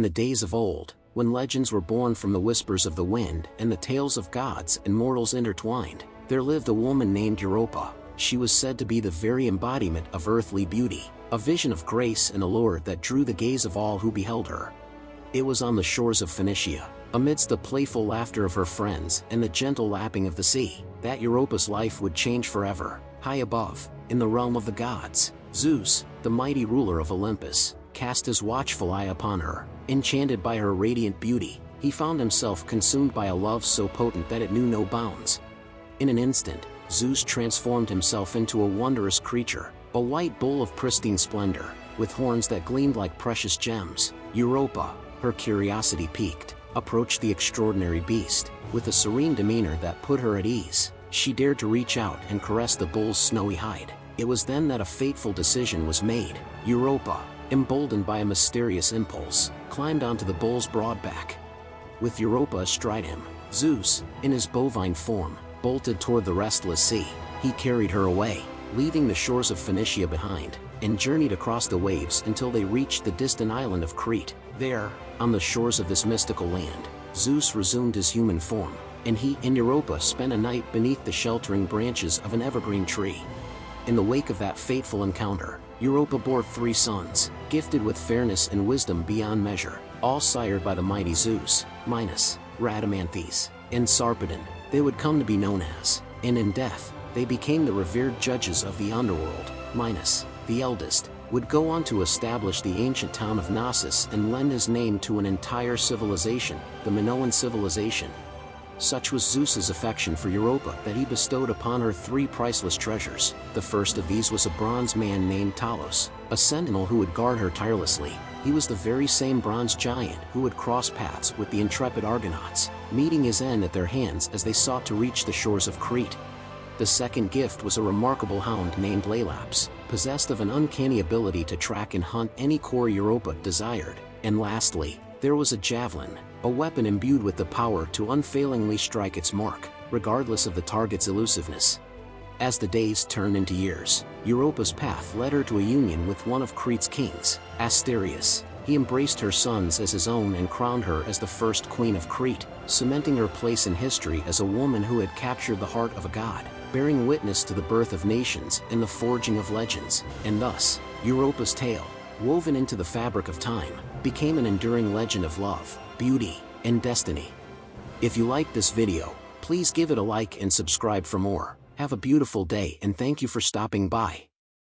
the days of old, when legends were born from the whispers of the wind and the tales of gods and mortals intertwined, there lived a woman named Europa. She was said to be the very embodiment of earthly beauty, a vision of grace and allure that drew the gaze of all who beheld her. It was on the shores of Phoenicia, amidst the playful laughter of her friends and the gentle lapping of the sea, that Europa's life would change forever. High above, in the realm of the gods, Zeus, the mighty ruler of Olympus, cast his watchful eye upon her. Enchanted by her radiant beauty, he found himself consumed by a love so potent that it knew no bounds. In an instant, Zeus transformed himself into a wondrous creature, a white bull of pristine splendor, with horns that gleamed like precious gems. Europa, her curiosity piqued, approached the extraordinary beast. With a serene demeanor that put her at ease, she dared to reach out and caress the bull's snowy hide. It was then that a fateful decision was made. Europa, emboldened by a mysterious impulse, climbed onto the bull's broad back. With Europa astride him, Zeus, in his bovine form, bolted toward the restless sea. He carried her away, leaving the shores of Phoenicia behind, and journeyed across the waves until they reached the distant island of Crete. There, on the shores of this mystical land, Zeus resumed his human form, and he and Europa spent a night beneath the sheltering branches of an evergreen tree. In the wake of that fateful encounter, Europa bore 3 sons, gifted with fairness and wisdom beyond measure, all sired by the mighty Zeus, Minos, Rhadamanthys, and Sarpedon. They would come to be known as, and in death, they became the revered judges of the underworld. Minos, the eldest, would go on to establish the ancient town of Knossos and lend his name to an entire civilization, the Minoan civilization. Such was Zeus's affection for Europa that he bestowed upon her 3 priceless treasures. The first of these was a bronze man named Talos, a sentinel who would guard her tirelessly. He was the very same bronze giant who would cross paths with the intrepid Argonauts, meeting his end at their hands as they sought to reach the shores of Crete. The second gift was a remarkable hound named Laelaps, possessed of an uncanny ability to track and hunt any core Europa desired. And lastly, there was a javelin, a weapon imbued with the power to unfailingly strike its mark, regardless of the target's elusiveness. As the days turned into years, Europa's path led her to a union with one of Crete's kings, Asterius. He embraced her sons as his own and crowned her as the first queen of Crete, cementing her place in history as a woman who had captured the heart of a god, bearing witness to the birth of nations and the forging of legends. And thus, Europa's tale, woven into the fabric of time, became an enduring legend of love, beauty, and destiny. If you liked this video, please give it a like and subscribe for more. Have a beautiful day and thank you for stopping by.